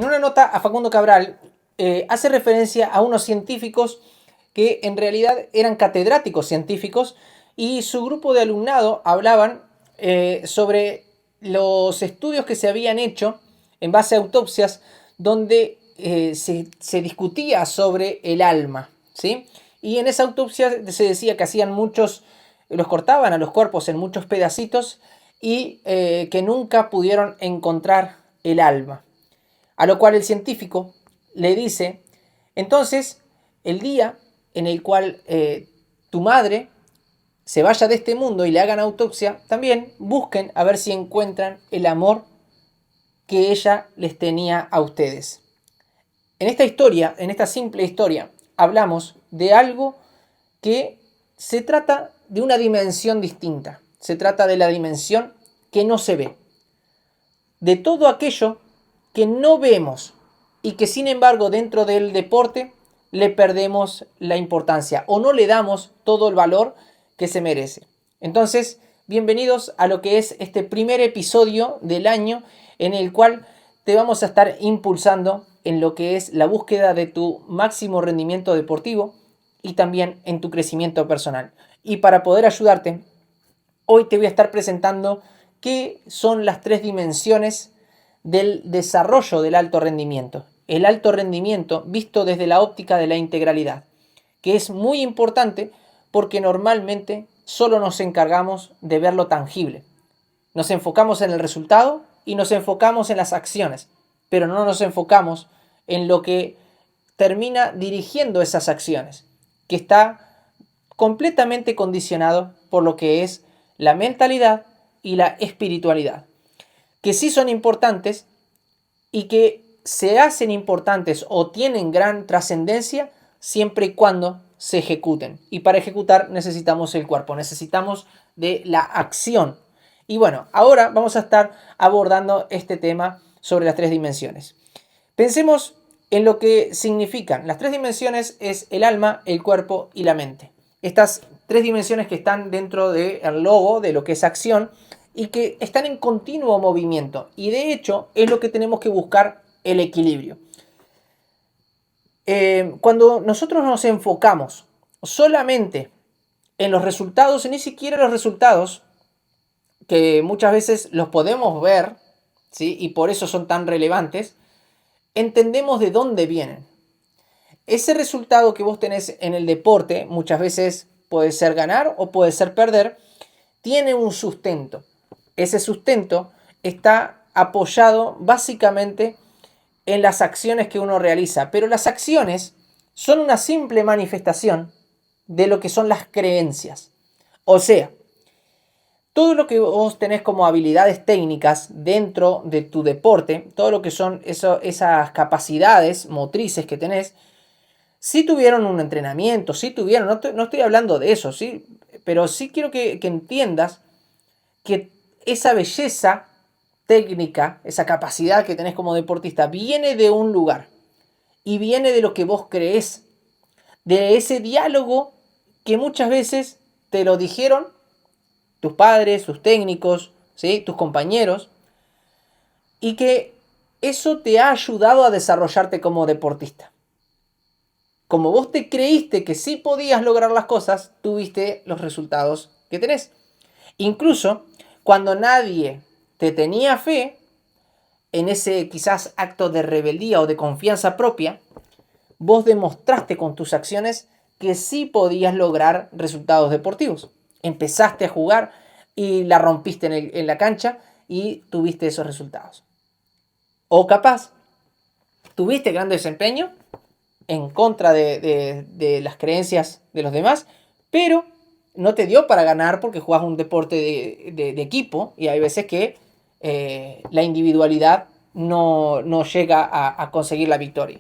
En una nota a Facundo Cabral hace referencia a unos científicos que en realidad eran catedráticos científicos y su grupo de alumnado hablaban sobre los estudios que se habían hecho en base a autopsias donde se discutía sobre el alma, ¿sí? Y en esa autopsia se decía que hacían muchos, los cortaban a los cuerpos en muchos pedacitos y que nunca pudieron encontrar el alma. A lo cual el científico le dice, entonces, el día en el cual tu madre se vaya de este mundo y le hagan autopsia, también busquen a ver si encuentran el amor que ella les tenía a ustedes. En esta historia, en esta simple historia, hablamos de algo que se trata de una dimensión distinta. Se trata de la dimensión que no se ve. De todo aquello que no vemos y que sin embargo dentro del deporte le perdemos la importancia o no le damos todo el valor que se merece. Entonces, bienvenidos a lo que es este primer episodio del año en el cual te vamos a estar impulsando en lo que es la búsqueda de tu máximo rendimiento deportivo y también en tu crecimiento personal. Y para poder ayudarte, hoy te voy a estar presentando qué son las 3 dimensiones del desarrollo del alto rendimiento. El alto rendimiento visto desde la óptica de la integralidad, que es muy importante porque normalmente solo nos encargamos de ver lo tangible. Nos enfocamos en el resultado y nos enfocamos en las acciones, pero no nos enfocamos en lo que termina dirigiendo esas acciones, que está completamente condicionado por lo que es la mentalidad y la espiritualidad, que sí son importantes y que se hacen importantes o tienen gran trascendencia siempre y cuando se ejecuten. Y para ejecutar necesitamos el cuerpo, necesitamos de la acción. Y bueno, ahora vamos a estar abordando este tema sobre las 3 dimensiones. Pensemos en lo que significan. Las 3 dimensiones es el alma, el cuerpo y la mente. Estas 3 dimensiones que están dentro del logo de lo que es acción y que están en continuo movimiento. Y de hecho es lo que tenemos que buscar, el equilibrio. Cuando nosotros nos enfocamos solamente en los resultados, y ni siquiera los resultados, que muchas veces los podemos ver, ¿sí? Y por eso son tan relevantes, entendemos de dónde vienen. Ese resultado que vos tenés en el deporte, muchas veces puede ser ganar o puede ser perder, tiene un sustento. Ese sustento está apoyado básicamente en las acciones que uno realiza, pero las acciones son una simple manifestación de lo que son las creencias. O sea, todo lo que vos tenés como habilidades técnicas dentro de tu deporte, todo lo que son esas capacidades motrices que tenés, sí tuvieron un entrenamiento, sí tuvieron, no estoy hablando de eso, sí, pero sí quiero que entiendas que esa belleza técnica, esa capacidad que tenés como deportista, viene de un lugar y viene de lo que vos creés, de ese diálogo que muchas veces te lo dijeron tus padres, tus técnicos, ¿sí? Tus compañeros, y que eso te ha ayudado a desarrollarte como deportista. Como vos te creíste que sí podías lograr las cosas, tuviste los resultados que tenés. Incluso cuando nadie te tenía fe, en ese quizás acto de rebeldía o de confianza propia, vos demostraste con tus acciones que sí podías lograr resultados deportivos. Empezaste a jugar y la rompiste en la cancha y tuviste esos resultados. O capaz, tuviste gran desempeño en contra de las creencias de los demás, pero no te dio para ganar porque jugás un deporte de equipo y hay veces que la individualidad no llega a conseguir la victoria.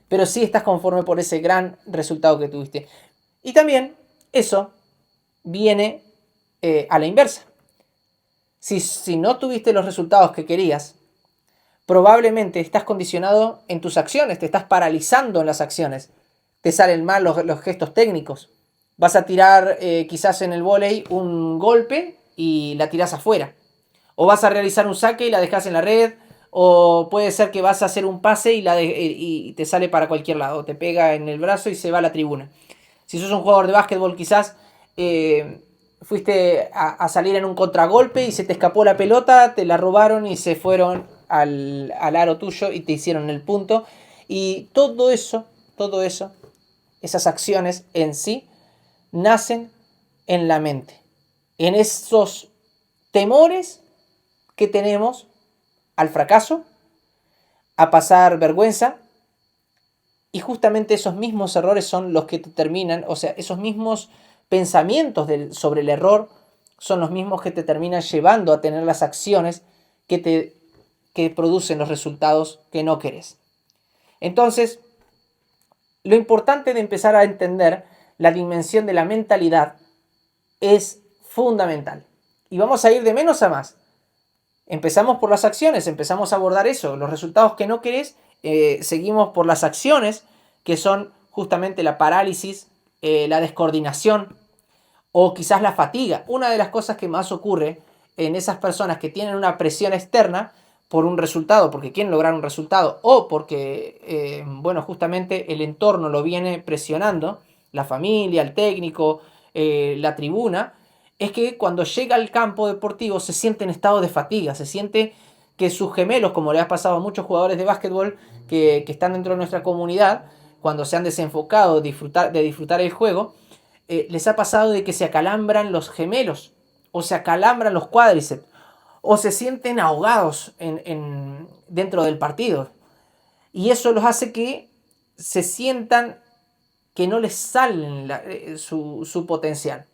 Pero sí estás conforme por ese gran resultado que tuviste. Y también eso viene a la inversa. Si no tuviste los resultados que querías, probablemente estás condicionado en tus acciones, te estás paralizando en las acciones, te salen mal los gestos técnicos. Vas a tirar quizás en el vóley un golpe y la tirás afuera. O vas a realizar un saque y la dejás en la red. o puede ser que vas a hacer un pase y te sale para cualquier lado, te pega en el brazo y se va a la tribuna. Si sos un jugador de básquetbol, quizás fuiste a salir en un contragolpe y se te escapó la pelota, te la robaron y se fueron al aro tuyo y te hicieron el punto. Y todo eso, esas acciones en sí, nacen en la mente, en esos temores que tenemos al fracaso, a pasar vergüenza, y justamente esos mismos errores son los que te terminan, o sea, esos mismos pensamientos sobre el error son los mismos que te terminan llevando a tener las acciones que producen los resultados que no querés. Entonces, lo importante de empezar a entender la dimensión de la mentalidad es fundamental. Y vamos a ir de menos a más. Empezamos por las acciones, empezamos a abordar eso, los resultados que no querés, seguimos por las acciones, que son justamente la parálisis, la descoordinación o quizás la fatiga. Una de las cosas que más ocurre en esas personas que tienen una presión externa por un resultado, porque quieren lograr un resultado, o porque, bueno, justamente el entorno lo viene presionando, la familia, el técnico, la tribuna, es que cuando llega al campo deportivo se siente en estado de fatiga, se siente que sus gemelos, como le ha pasado a muchos jugadores de básquetbol que están dentro de nuestra comunidad, cuando se han desenfocado de disfrutar el juego, les ha pasado de que se acalambran los gemelos, o se acalambran los cuádriceps, o se sienten ahogados dentro del partido. Y eso los hace que se sientan que no les sale su potencial.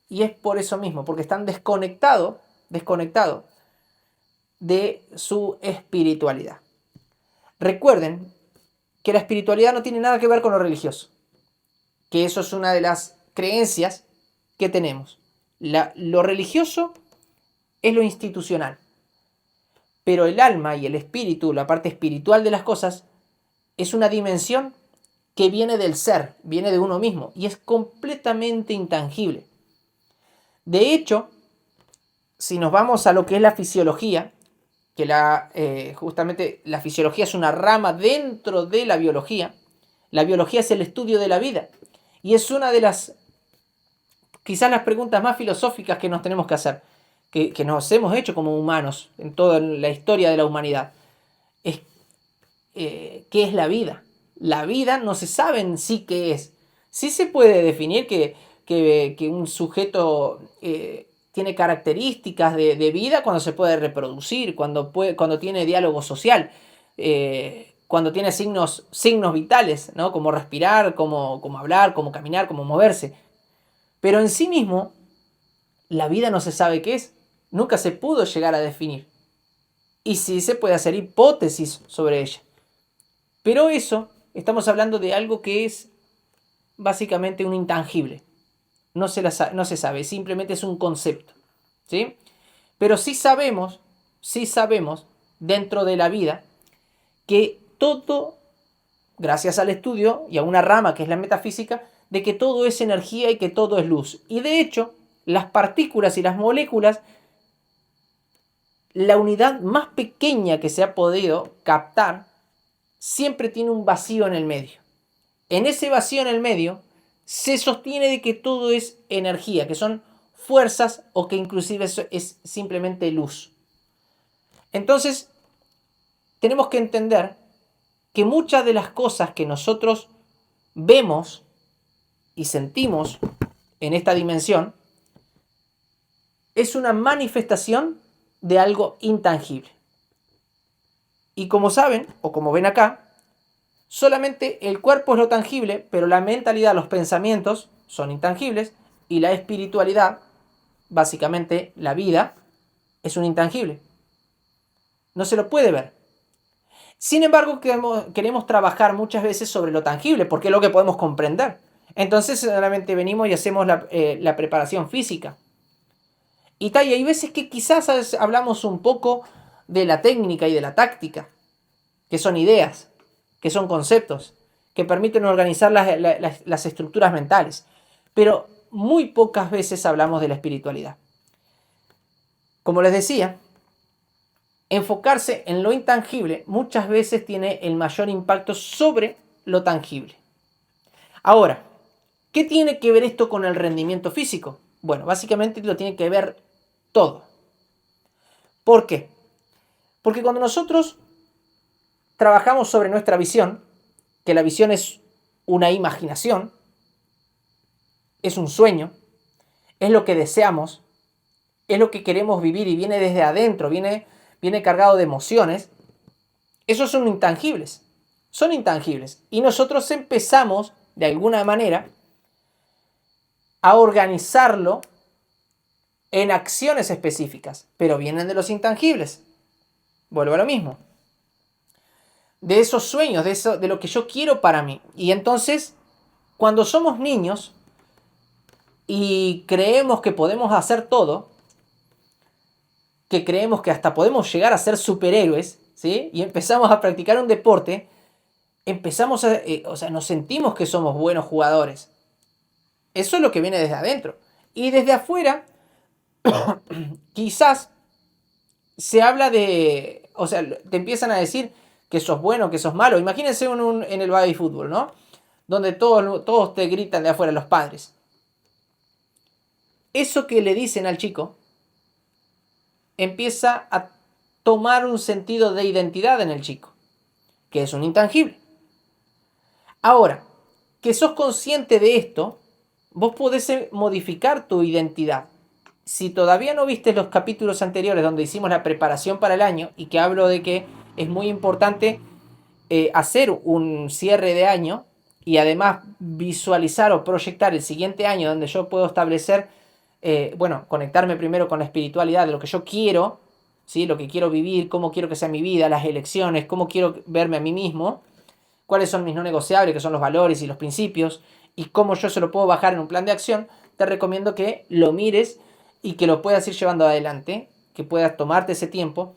Y es por eso mismo, porque están desconectados de su espiritualidad. Recuerden que la espiritualidad no tiene nada que ver con lo religioso, que eso es una de las creencias que tenemos. Lo religioso es lo institucional, pero el alma y el espíritu, la parte espiritual de las cosas, es una dimensión que viene del ser, viene de uno mismo y es completamente intangible. De hecho, si nos vamos a lo que es la fisiología, que justamente la fisiología es una rama dentro de la biología es el estudio de la vida y es una de las, quizás las preguntas más filosóficas que nos tenemos que hacer, que nos hemos hecho como humanos en toda la historia de la humanidad, es ¿qué es la vida? La vida no se sabe en sí qué es. Sí se puede definir que un sujeto tiene características de vida cuando se puede reproducir, cuando tiene diálogo social, cuando tiene signos vitales, ¿no? Como respirar, como hablar, como caminar, como moverse. Pero en sí mismo, la vida no se sabe qué es. Nunca se pudo llegar a definir. Y sí se puede hacer hipótesis sobre ella. Pero eso, estamos hablando de algo que es básicamente un intangible. No se sabe, simplemente es un concepto. ¿Sí? Pero sí sabemos dentro de la vida que todo, gracias al estudio y a una rama que es la metafísica, de que todo es energía y que todo es luz. Y de hecho, las partículas y las moléculas, la unidad más pequeña que se ha podido captar, siempre tiene un vacío en el medio. En ese vacío en el medio se sostiene de que todo es energía, que son fuerzas o que inclusive es simplemente luz. Entonces, tenemos que entender que muchas de las cosas que nosotros vemos y sentimos en esta dimensión es una manifestación de algo intangible. Y como saben, o como ven acá, solamente el cuerpo es lo tangible, pero la mentalidad, los pensamientos son intangibles y la espiritualidad, básicamente la vida, es un intangible. No se lo puede ver. Sin embargo, queremos trabajar muchas veces sobre lo tangible, porque es lo que podemos comprender. Entonces solamente venimos y hacemos la preparación física. Y hay veces que quizás hablamos un poco de la técnica y de la táctica, que son ideas, que son conceptos, que permiten organizar las estructuras mentales. Pero muy pocas veces hablamos de la espiritualidad. Como les decía, enfocarse en lo intangible muchas veces tiene el mayor impacto sobre lo tangible. Ahora, ¿qué tiene que ver esto con el rendimiento físico? Bueno, básicamente lo tiene que ver todo. ¿Por qué? Porque cuando nosotros trabajamos sobre nuestra visión, que la visión es una imaginación, es un sueño, es lo que deseamos, es lo que queremos vivir y viene desde adentro, viene cargado de emociones, esos son intangibles. Son intangibles. Y nosotros empezamos, de alguna manera, a organizarlo en acciones específicas, pero vienen de los intangibles. Vuelvo a lo mismo. De esos sueños, de lo que yo quiero para mí. Y entonces, cuando somos niños y creemos que podemos hacer todo, que creemos que hasta podemos llegar a ser superhéroes, ¿sí? Y empezamos a practicar un deporte, empezamos nos sentimos que somos buenos jugadores. Eso es lo que viene desde adentro. Y desde afuera, quizás se habla de, te empiezan a decir que sos bueno, que sos malo. Imagínense en el baby fútbol, ¿no? Donde todos te gritan de afuera, los padres. Eso que le dicen al chico empieza a tomar un sentido de identidad en el chico, que es un intangible. Ahora, que sos consciente de esto, vos podés modificar tu identidad. Si todavía no viste los capítulos anteriores donde hicimos la preparación para el año y que hablo de que es muy importante hacer un cierre de año y además visualizar o proyectar el siguiente año donde yo puedo establecer, conectarme primero con la espiritualidad de lo que yo quiero, ¿sí? Lo que quiero vivir, cómo quiero que sea mi vida, las elecciones, cómo quiero verme a mí mismo, cuáles son mis no negociables, que son los valores y los principios, y cómo yo se lo puedo bajar en un plan de acción. Te recomiendo que lo mires y que lo puedas ir llevando adelante, que puedas tomarte ese tiempo,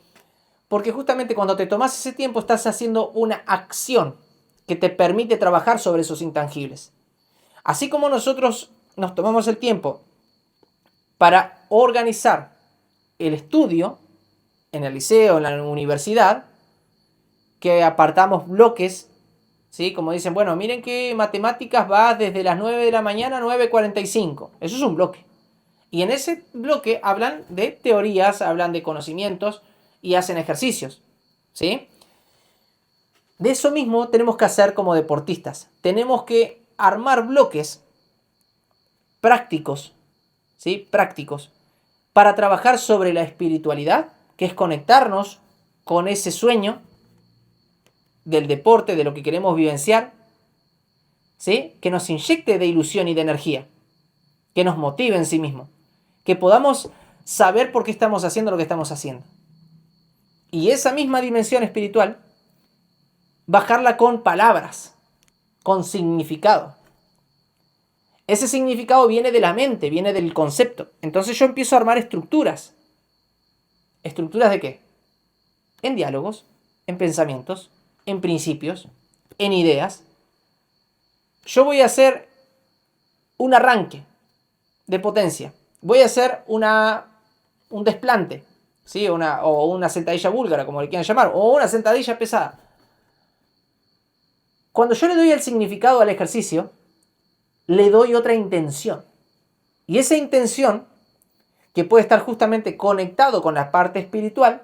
porque justamente cuando te tomas ese tiempo estás haciendo una acción que te permite trabajar sobre esos intangibles. Así como nosotros nos tomamos el tiempo para organizar el estudio en el liceo, en la universidad, que apartamos bloques, ¿sí? Como dicen, bueno, miren que matemáticas va desde las 9 de la mañana a 9:45. Eso es un bloque. Y en ese bloque hablan de teorías, hablan de conocimientos y hacen ejercicios, ¿sí? De eso mismo tenemos que hacer como deportistas. Tenemos que armar bloques prácticos, ¿sí? Prácticos, para trabajar sobre la espiritualidad, que es conectarnos con ese sueño del deporte, de lo que queremos vivenciar, ¿sí? Que nos inyecte de ilusión y de energía, que nos motive en sí mismo, que podamos saber por qué estamos haciendo lo que estamos haciendo. Y esa misma dimensión espiritual, bajarla con palabras, con significado. Ese significado viene de la mente, viene del concepto. Entonces yo empiezo a armar estructuras. ¿Estructuras de qué? En diálogos, en pensamientos, en principios, en ideas. Yo voy a hacer un arranque de potencia. Voy a hacer un desplante, ¿sí? O una sentadilla búlgara, como le quieran llamar, o una sentadilla pesada. Cuando yo le doy el significado al ejercicio, le doy otra intención. Y esa intención, que puede estar justamente conectado con la parte espiritual,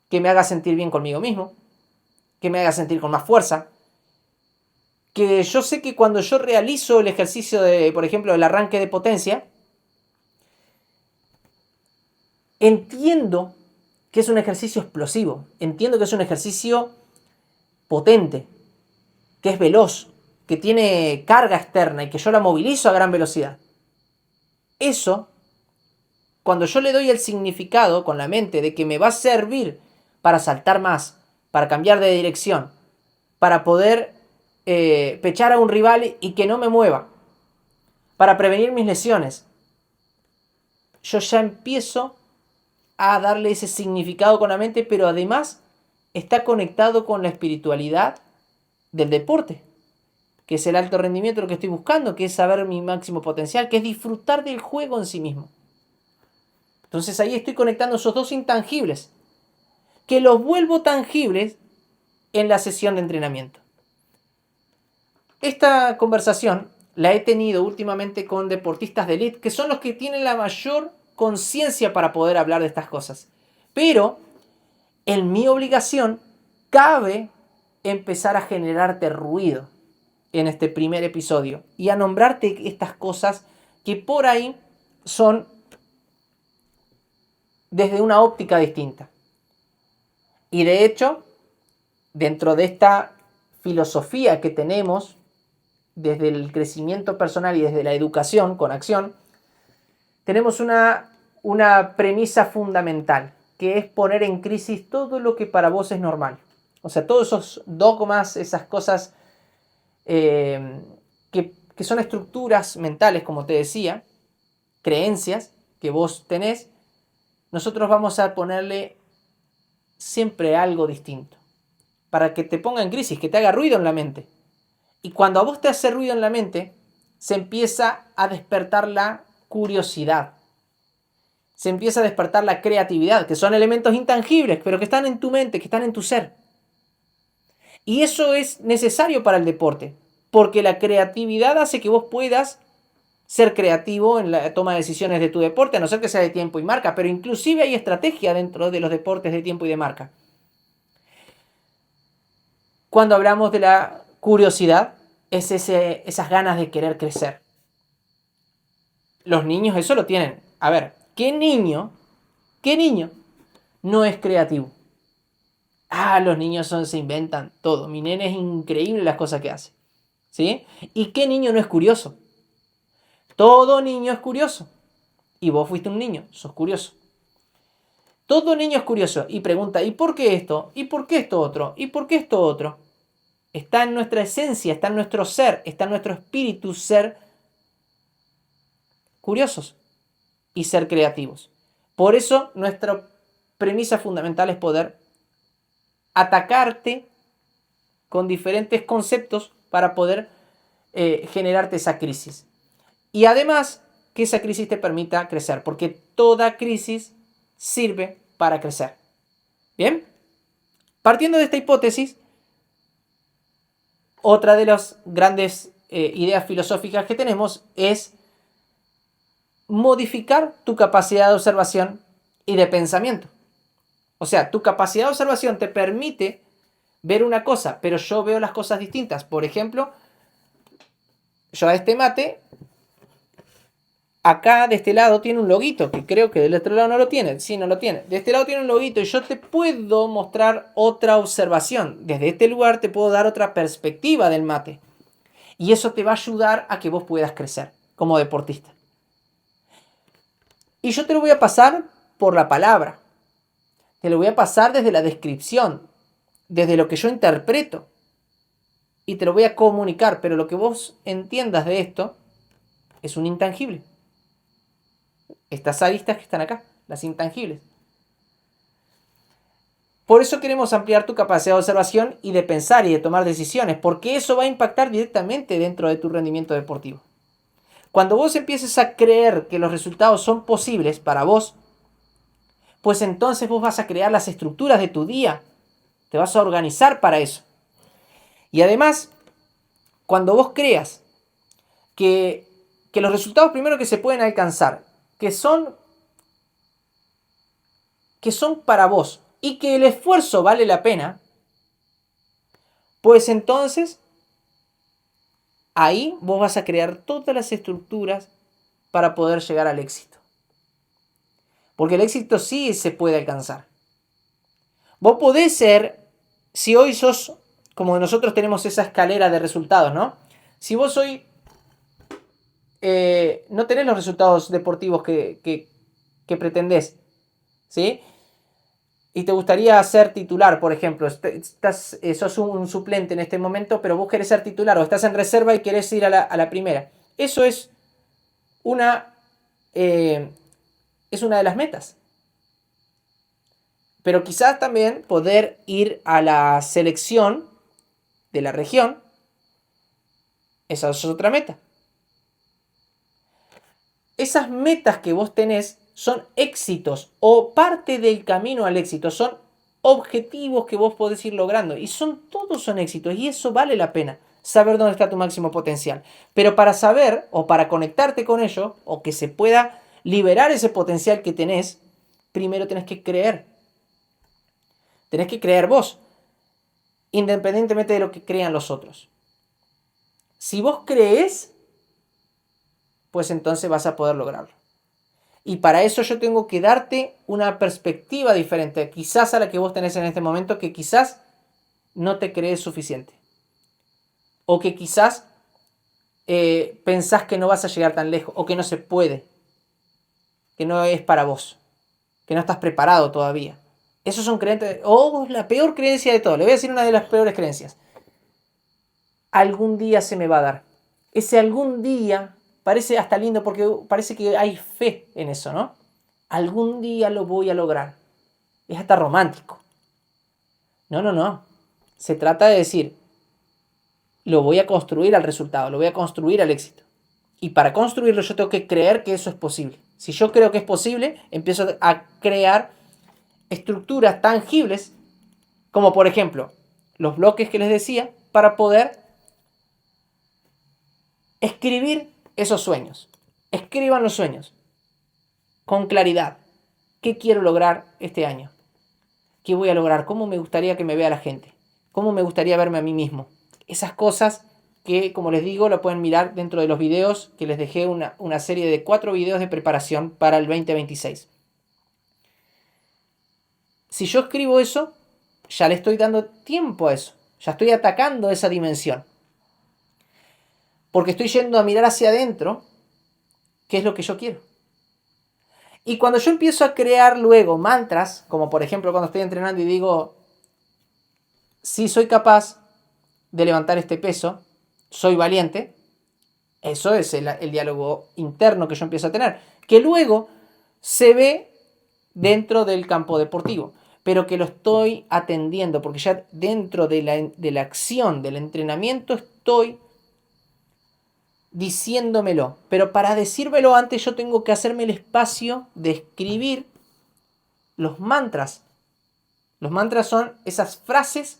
que me haga sentir bien conmigo mismo, que me haga sentir con más fuerza, que yo sé que cuando yo realizo el ejercicio de, por ejemplo, el arranque de potencia, entiendo que es un ejercicio explosivo, entiendo que es un ejercicio potente, que es veloz, que tiene carga externa y que yo la movilizo a gran velocidad. Eso, cuando yo le doy el significado con la mente de que me va a servir para saltar más, para cambiar de dirección, para poder pechar a un rival y que no me mueva, para prevenir mis lesiones, yo ya empiezo a darle ese significado con la mente, pero además está conectado con la espiritualidad del deporte, que es el alto rendimiento, lo que estoy buscando, que es saber mi máximo potencial, que es disfrutar del juego en sí mismo. Entonces ahí estoy conectando esos dos intangibles, que los vuelvo tangibles en la sesión de entrenamiento. Esta conversación la he tenido últimamente con deportistas de élite, que son los que tienen la mayor conciencia para poder hablar de estas cosas. Pero en mi obligación cabe empezar a generarte ruido en este primer episodio y a nombrarte estas cosas que por ahí son desde una óptica distinta. Y de hecho, dentro de esta filosofía que tenemos desde el crecimiento personal y desde la educación con acción, tenemos una premisa fundamental, que es poner en crisis todo lo que para vos es normal. O sea, todos esos dogmas, esas cosas que son estructuras mentales, como te decía, creencias que vos tenés, nosotros vamos a ponerle siempre algo distinto, para que te ponga en crisis, que te haga ruido en la mente. Y cuando a vos te hace ruido en la mente, se empieza a despertar la curiosidad. Se empieza a despertar la creatividad, que son elementos intangibles, pero que están en tu mente, que están en tu ser. Y eso es necesario para el deporte, porque la creatividad hace que vos puedas ser creativo en la toma de decisiones de tu deporte, a no ser que sea de tiempo y marca, pero inclusive hay estrategia dentro de los deportes de tiempo y de marca. Cuando hablamos de la curiosidad, es esas ganas de querer crecer. Los niños eso lo tienen. A ver, ¿qué niño no es creativo? Los niños se inventan todo. Mi nene es increíble las cosas que hace. ¿Sí? ¿Y qué niño no es curioso? Todo niño es curioso. Y vos fuiste un niño, sos curioso. Todo niño es curioso y pregunta, ¿y por qué esto? ¿Y por qué esto otro? ¿Y por qué esto otro? Está en nuestra esencia, está en nuestro ser, está en nuestro espíritu ser curiosos y ser creativos. Por eso nuestra premisa fundamental es poder atacarte con diferentes conceptos para poder generarte esa crisis. Y además que esa crisis te permita crecer, porque toda crisis sirve para crecer. Bien, partiendo de esta hipótesis, otra de las grandes ideas filosóficas que tenemos es modificar tu capacidad de observación y de pensamiento. O sea, tu capacidad de observación te permite ver una cosa, pero yo veo las cosas distintas. Por ejemplo, yo a este mate, acá de este lado tiene un loguito, que creo que del otro lado no lo tiene. Sí, no lo tiene. De este lado tiene un loguito y yo te puedo mostrar otra observación. Desde este lugar te puedo dar otra perspectiva del mate. Y eso te va a ayudar a que vos puedas crecer como deportista. Y yo te lo voy a pasar por la palabra. Te lo voy a pasar desde la descripción, desde lo que yo interpreto. Y te lo voy a comunicar, pero lo que vos entiendas de esto es un intangible. Estas aristas que están acá, las intangibles. Por eso queremos ampliar tu capacidad de observación y de pensar y de tomar decisiones, porque eso va a impactar directamente dentro de tu rendimiento deportivo. Cuando vos empieces a creer que los resultados son posibles para vos, pues entonces vos vas a crear las estructuras de tu día. Te vas a organizar para eso. Y además, cuando vos creas que los resultados primero que se pueden alcanzar, que son para vos y que el esfuerzo vale la pena, pues entonces ahí vos vas a crear todas las estructuras para poder llegar al éxito. Porque el éxito sí se puede alcanzar. Vos podés ser, si hoy sos, como nosotros tenemos esa escalera de resultados, ¿no? Si vos hoy no tenés los resultados deportivos que pretendés, ¿sí? Y te gustaría ser titular, por ejemplo, sos un suplente en este momento, pero vos querés ser titular o estás en reserva y querés ir a la primera. Eso es una de las metas. Pero quizás también poder ir a la selección de la región, esa es otra meta. Esas metas que vos tenés son éxitos o parte del camino al éxito, son objetivos que vos podés ir logrando. Y todos son éxitos. Y eso vale la pena. Saber dónde está tu máximo potencial. Pero para saber o para conectarte con ello, o que se pueda liberar ese potencial que tenés, primero tenés que creer. Tenés que creer vos, independientemente de lo que crean los otros. Si vos crees, pues entonces vas a poder lograrlo. Y para eso yo tengo que darte una perspectiva diferente, quizás a la que vos tenés en este momento, que quizás no te crees suficiente. O que quizás pensás que no vas a llegar tan lejos, o que no se puede, que no es para vos, que no estás preparado todavía. Esos son creencias, o la peor creencia de todo. Le voy a decir una de las peores creencias. Algún día se me va a dar. Ese algún día parece hasta lindo porque parece que hay fe en eso, ¿no? Algún día lo voy a lograr. Es hasta romántico. No, no, no. Se trata de decir, lo voy a construir al resultado, lo voy a construir al éxito. Y para construirlo yo tengo que creer que eso es posible. Si yo creo que es posible, empiezo a crear estructuras tangibles, como por ejemplo los bloques que les decía, para poder escribir esos sueños. Escriban los sueños con claridad. ¿Qué quiero lograr este año? ¿Qué voy a lograr? ¿Cómo me gustaría que me vea la gente? ¿Cómo me gustaría verme a mí mismo? Esas cosas que, como les digo, lo pueden mirar dentro de los videos que les dejé una serie de 4 videos de preparación para el 2026. Si yo escribo eso, ya le estoy dando tiempo a eso. Ya estoy atacando esa dimensión. Porque estoy yendo a mirar hacia adentro qué es lo que yo quiero. Y cuando yo empiezo a crear luego mantras, como por ejemplo cuando estoy entrenando y digo, sí soy capaz de levantar este peso, soy valiente, eso es el diálogo interno que yo empiezo a tener, que luego se ve dentro del campo deportivo, pero que lo estoy atendiendo, porque ya dentro de la acción, del entrenamiento, estoy diciéndomelo. Pero para decírmelo antes yo tengo que hacerme el espacio de escribir los mantras. Los mantras son esas frases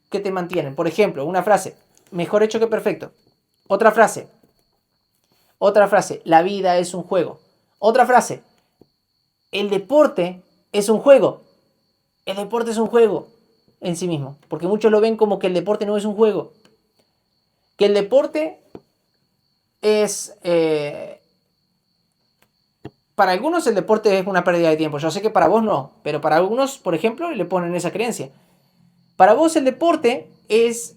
que te mantienen. Por ejemplo, una frase, mejor hecho que perfecto. Otra frase, la vida es un juego. Otra frase, el deporte es un juego. El deporte es un juego en sí mismo. Porque muchos lo ven como que el deporte no es un juego. Que el deporte es... para algunos el deporte es una pérdida de tiempo. Yo sé que para vos no. Pero para algunos, por ejemplo, le ponen esa creencia. Para vos el deporte es,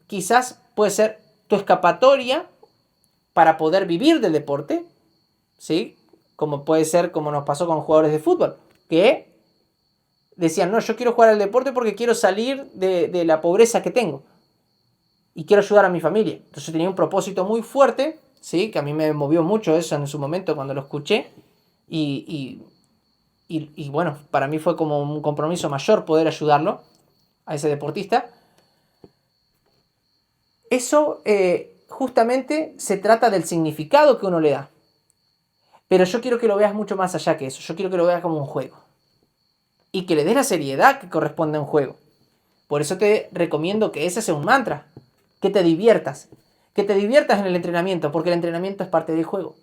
quizás puede ser tu escapatoria para poder vivir del deporte, ¿sí? Como puede ser como nos pasó con jugadores de fútbol, que decían, no, yo quiero jugar al deporte porque quiero salir de la pobreza que tengo y quiero ayudar a mi familia. Entonces tenía un propósito muy fuerte, ¿sí? Que a mí me movió mucho eso en su momento cuando lo escuché y bueno, para mí fue como un compromiso mayor poder ayudarlo a ese deportista. Eso justamente se trata del significado que uno le da. Pero yo quiero que lo veas mucho más allá que eso. Yo quiero que lo veas como un juego. Y que le des la seriedad que corresponde a un juego. Por eso te recomiendo que ese sea un mantra. Que te diviertas. Que te diviertas en el entrenamiento, porque el entrenamiento es parte del juego.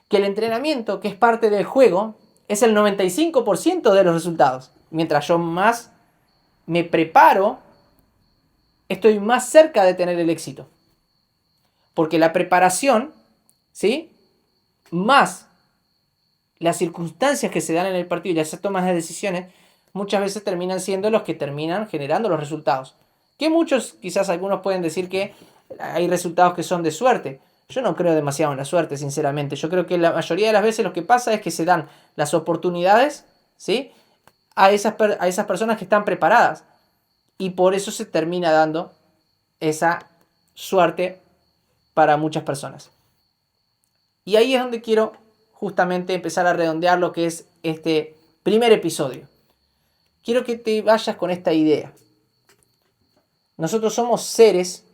Que el entrenamiento, que es parte del juego, es el 95% de los resultados. Mientras yo más me preparo, estoy más cerca de tener el éxito. Porque la preparación, ¿sí? Más las circunstancias que se dan en el partido y las tomas de decisiones, muchas veces terminan siendo los que terminan generando los resultados. Que muchos, quizás algunos pueden decir que hay resultados que son de suerte. Yo no creo demasiado en la suerte, sinceramente. Yo creo que la mayoría de las veces lo que pasa es que se dan las oportunidades, ¿sí? a esas personas que están preparadas. Y por eso se termina dando esa suerte para muchas personas. Y ahí es donde quiero justamente empezar a redondear lo que es este primer episodio. Quiero que te vayas con esta idea. Nosotros somos seres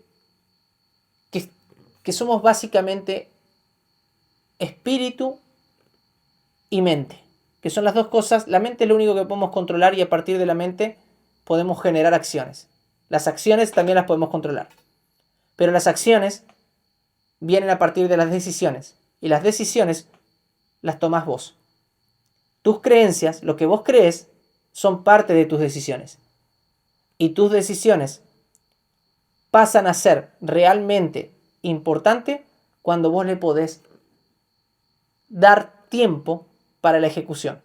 que somos básicamente espíritu y mente. que son las dos cosas. La mente es lo único que podemos controlar y a partir de la mente podemos generar acciones. Las acciones también las podemos controlar. Pero las acciones vienen a partir de las decisiones. Y las decisiones las tomás vos. Tus creencias, lo que vos crees, son parte de tus decisiones. Y tus decisiones pasan a ser realmente importantes cuando vos le podés dar tiempo para la ejecución.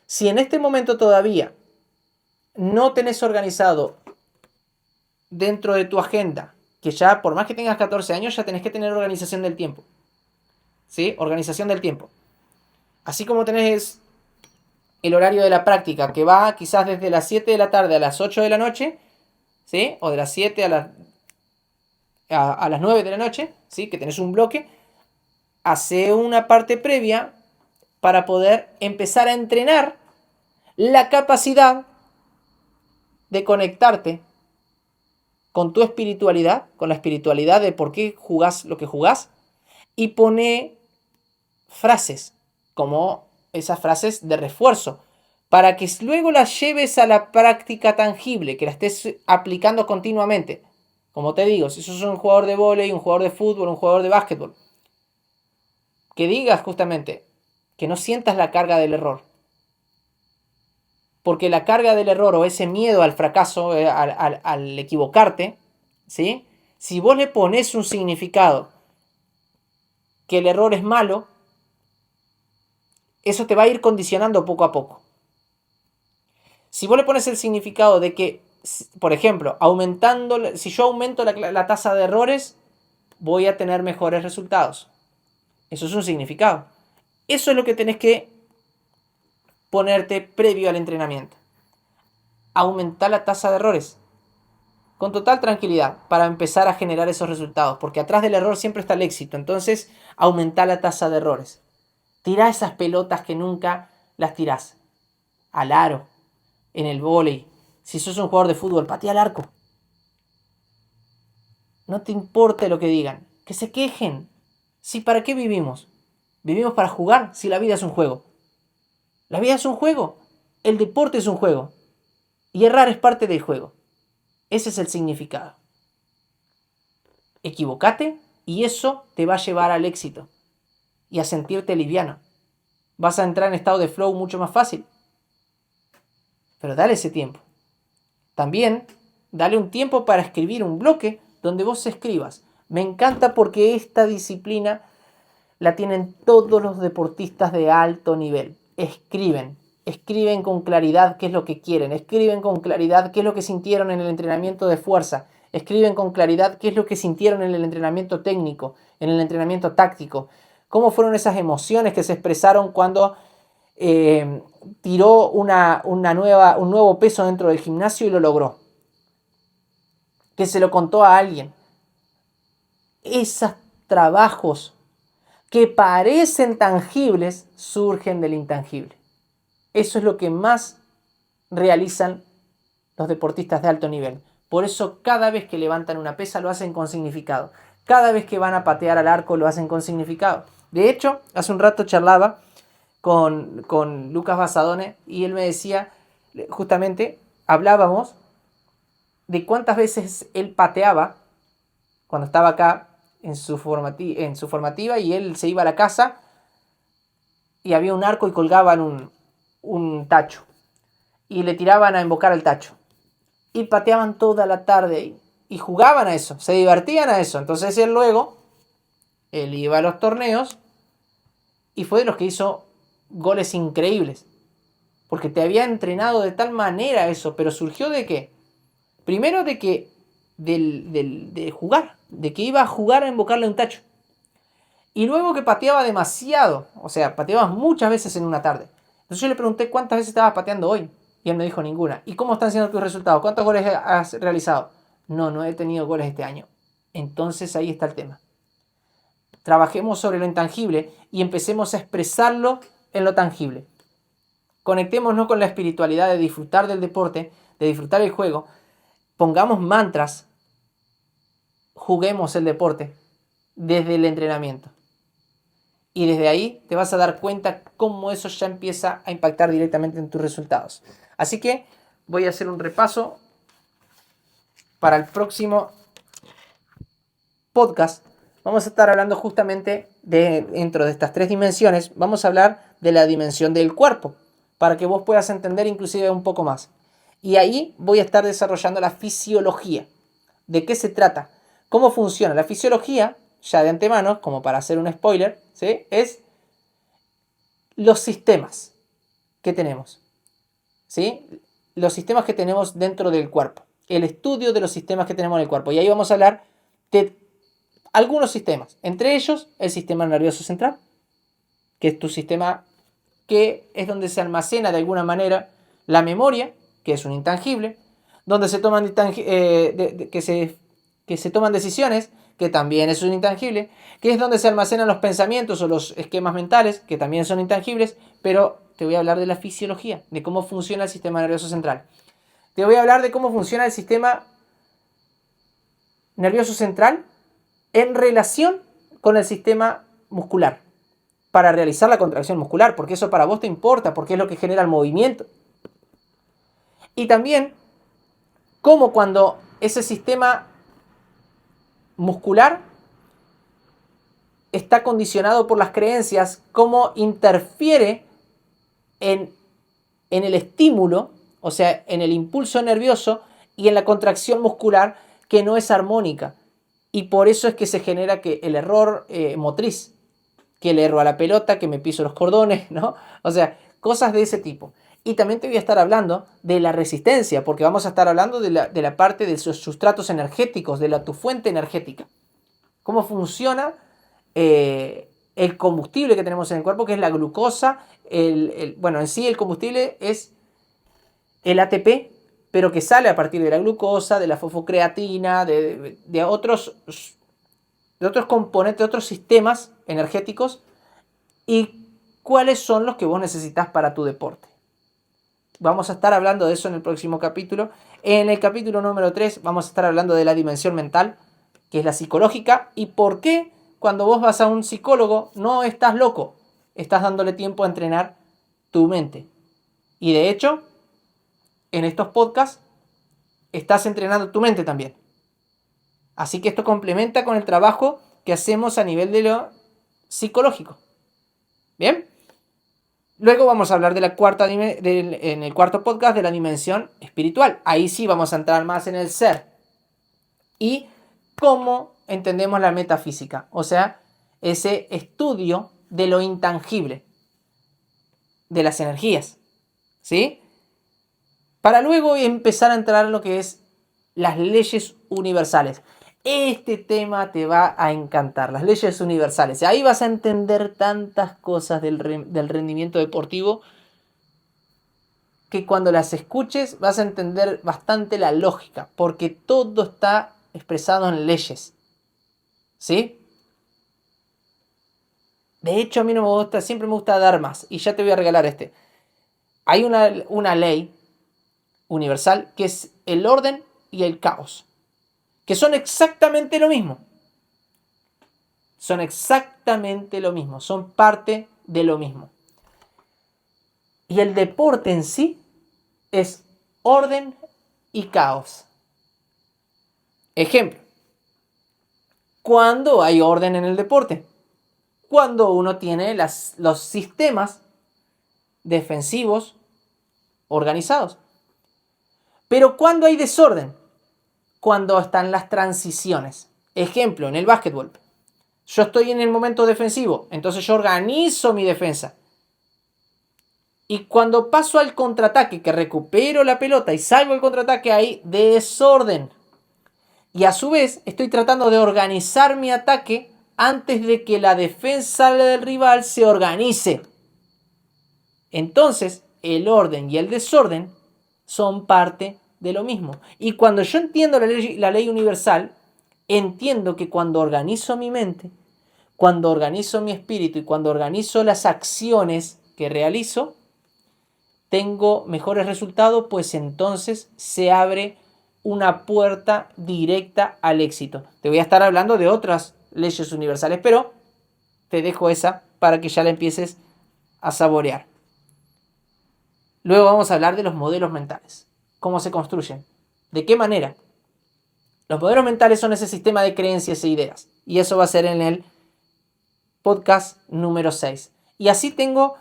Si en este momento todavía no tenés organizado dentro de tu agenda, que ya por más que tengas 14 años, ya tenés que tener organización del tiempo. ¿Sí? Organización del tiempo. Así como tenés el horario de la práctica, que va quizás desde las 7 de la tarde a las 8 de la noche, ¿sí? O de las 7 a las 9 de la noche, ¿sí? Que tenés un bloque, hace una parte previa para poder empezar a entrenar la capacidad de conectarte con tu espiritualidad, con la espiritualidad de por qué jugás lo que jugás, y pone frases, como esas frases de refuerzo, para que luego las lleves a la práctica tangible, que la estés aplicando continuamente. Como te digo, si sos un jugador de vóley, un jugador de fútbol, un jugador de básquetbol, que digas justamente que no sientas la carga del error. Porque la carga del error o ese miedo al fracaso, al equivocarte, ¿sí? Si vos le pones un significado que el error es malo, eso te va a ir condicionando poco a poco. Si vos le pones el significado de que, por ejemplo, si yo aumento la tasa de errores, voy a tener mejores resultados. Eso es un significado. Eso es lo que tenés que ponerte previo al entrenamiento. Aumentar la tasa de errores con total tranquilidad para empezar a generar esos resultados, porque atrás del error siempre está el éxito. Entonces, aumentar la tasa de errores. Tirá esas pelotas que nunca las tirás. Al aro, en el vóley. Si sos un jugador de fútbol, patea al arco. No te importe lo que digan. Que se quejen. ¿Sí, para qué vivimos? Vivimos para jugar, si la vida es un juego. La vida es un juego. El deporte es un juego. Y errar es parte del juego. Ese es el significado. Equivocate y eso te va a llevar al éxito. Y a sentirte liviano. Vas a entrar en estado de flow mucho más fácil. Pero dale ese tiempo. También dale un tiempo para escribir un bloque donde vos escribas. Me encanta porque esta disciplina la tienen todos los deportistas de alto nivel. Escriben con claridad qué es lo que quieren, escriben con claridad qué es lo que sintieron en el entrenamiento de fuerza, escriben con claridad qué es lo que sintieron en el entrenamiento técnico, en el entrenamiento táctico, cómo fueron esas emociones que se expresaron cuando tiró un nuevo peso dentro del gimnasio y lo logró, que se lo contó a alguien. Esos trabajos que parecen tangibles surgen del intangible. Eso es lo que más realizan los deportistas de alto nivel. Por eso cada vez que levantan una pesa lo hacen con significado. Cada vez que van a patear al arco lo hacen con significado. De hecho, hace un rato charlaba con Lucas Basadone y él me decía, justamente, hablábamos de cuántas veces él pateaba cuando estaba acá en su formativa y él se iba a la casa y había un arco y colgaban un tacho y le tiraban a invocar al tacho y pateaban toda la tarde y jugaban a eso, se divertían a eso. Entonces él iba a los torneos y fue de los que hizo goles increíbles porque te había entrenado de tal manera eso, pero surgió de qué. Primero de que de jugar, de que iba a jugar a invocarle un tacho. Y luego que pateaba demasiado, o sea, pateabas muchas veces en una tarde. Entonces yo le pregunté cuántas veces estabas pateando hoy. Y él me dijo ninguna. ¿Y cómo están siendo tus resultados? ¿Cuántos goles has realizado? No he tenido goles este año. Entonces ahí está el tema. Trabajemos sobre lo intangible y empecemos a expresarlo en lo tangible. Conectémonos con la espiritualidad de disfrutar del deporte, de disfrutar el juego. Pongamos mantras. Juguemos el deporte desde el entrenamiento. Y desde ahí te vas a dar cuenta cómo eso ya empieza a impactar directamente en tus resultados. Así que voy a hacer un repaso para el próximo podcast. Vamos a estar hablando justamente dentro de estas 3 dimensiones, vamos a hablar de la dimensión del cuerpo, para que vos puedas entender inclusive un poco más. Y ahí voy a estar desarrollando la fisiología. ¿De qué se trata? ¿Cómo funciona? La fisiología, ya de antemano, como para hacer un spoiler, ¿sí? Es los sistemas que tenemos, ¿sí? Los sistemas que tenemos dentro del cuerpo. El estudio de los sistemas que tenemos en el cuerpo. Y ahí vamos a hablar de algunos sistemas. Entre ellos, el sistema nervioso central, que es tu sistema que es donde se almacena de alguna manera la memoria, que es un intangible, donde se toman, que se toman decisiones, que también es un intangible, que es donde se almacenan los pensamientos o los esquemas mentales, que también son intangibles, pero te voy a hablar de la fisiología, de cómo funciona el sistema nervioso central. Te voy a hablar de cómo funciona el sistema nervioso central en relación con el sistema muscular, para realizar la contracción muscular, porque eso para vos te importa, porque es lo que genera el movimiento. Y también cómo cuando ese sistema muscular está condicionado por las creencias, cómo interfiere en el estímulo, o sea, en el impulso nervioso y en la contracción muscular, que no es armónica. Y por eso es que se genera que el error motriz, que le erro a la pelota, que me piso los cordones, ¿no? O sea, cosas de ese tipo. Y también te voy a estar hablando de la resistencia, porque vamos a estar hablando de la parte de sus sustratos energéticos, de tu fuente energética. Cómo funciona el combustible que tenemos en el cuerpo, que es la glucosa. Bueno, en sí el combustible es el ATP, pero que sale a partir de la glucosa, de la fosfocreatina, de otros componentes, de otros sistemas energéticos, y cuáles son los que vos necesitas para tu deporte. Vamos a estar hablando de eso en el próximo capítulo. En el capítulo número 3 vamos a estar hablando de la dimensión mental, que es la psicológica, y por qué cuando vos vas a un psicólogo no estás loco, estás dándole tiempo a entrenar tu mente. Y de hecho, en estos podcasts estás entrenando tu mente también. Así que esto complementa con el trabajo que hacemos a nivel de lo psicológico. ¿Bien? Luego vamos a hablar de en el cuarto podcast de la dimensión espiritual. Ahí sí vamos a entrar más en el ser. Y cómo entendemos la metafísica. O sea, ese estudio de lo intangible. De las energías. ¿Sí? Para luego empezar a entrar en lo que es las leyes universales. Este tema te va a encantar, las leyes universales. Ahí vas a entender tantas cosas del rendimiento deportivo que cuando las escuches vas a entender bastante la lógica, porque todo está expresado en leyes. ¿Sí? De hecho, a mí no me gusta, siempre me gusta dar más, y ya te voy a regalar este. Hay una ley universal que es el orden y el caos, que son exactamente lo mismo. Son exactamente lo mismo, son parte de lo mismo. Y el deporte en sí es orden y caos. Ejemplo, ¿cuándo hay orden en el deporte? Cuando uno tiene los sistemas defensivos organizados. Pero ¿cuándo hay desorden? Cuando están las transiciones. Ejemplo, en el básquetbol. Yo estoy en el momento defensivo, entonces yo organizo mi defensa. Y cuando paso al contraataque, que recupero la pelota y salgo al contraataque, hay desorden. Y a su vez estoy tratando de organizar mi ataque antes de que la defensa del rival se organice. Entonces, el orden y el desorden son parte de lo mismo. Y cuando yo entiendo la ley universal, entiendo que cuando organizo mi mente, cuando organizo mi espíritu y cuando organizo las acciones que realizo, tengo mejores resultados, pues entonces se abre una puerta directa al éxito. Te voy a estar hablando de otras leyes universales, pero te dejo esa para que ya la empieces a saborear. Luego vamos a hablar de los modelos mentales. ¿Cómo se construyen? ¿De qué manera? Los modelos mentales son ese sistema de creencias e ideas. Y eso va a ser en el podcast número 6. Y así tengo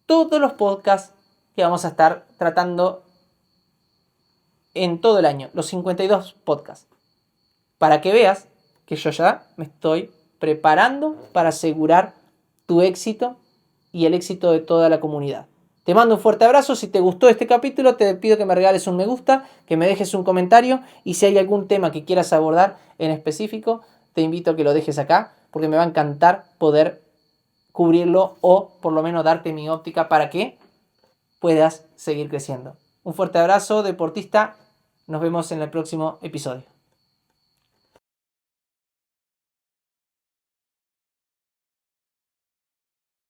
todos los podcasts que vamos a estar tratando en todo el año. Los 52 podcasts. Para que veas que yo ya me estoy preparando para asegurar tu éxito y el éxito de toda la comunidad. Te mando un fuerte abrazo. Si te gustó este capítulo, te pido que me regales un me gusta, que me dejes un comentario y si hay algún tema que quieras abordar en específico, te invito a que lo dejes acá porque me va a encantar poder cubrirlo o por lo menos darte mi óptica para que puedas seguir creciendo. Un fuerte abrazo, deportista. Nos vemos en el próximo episodio.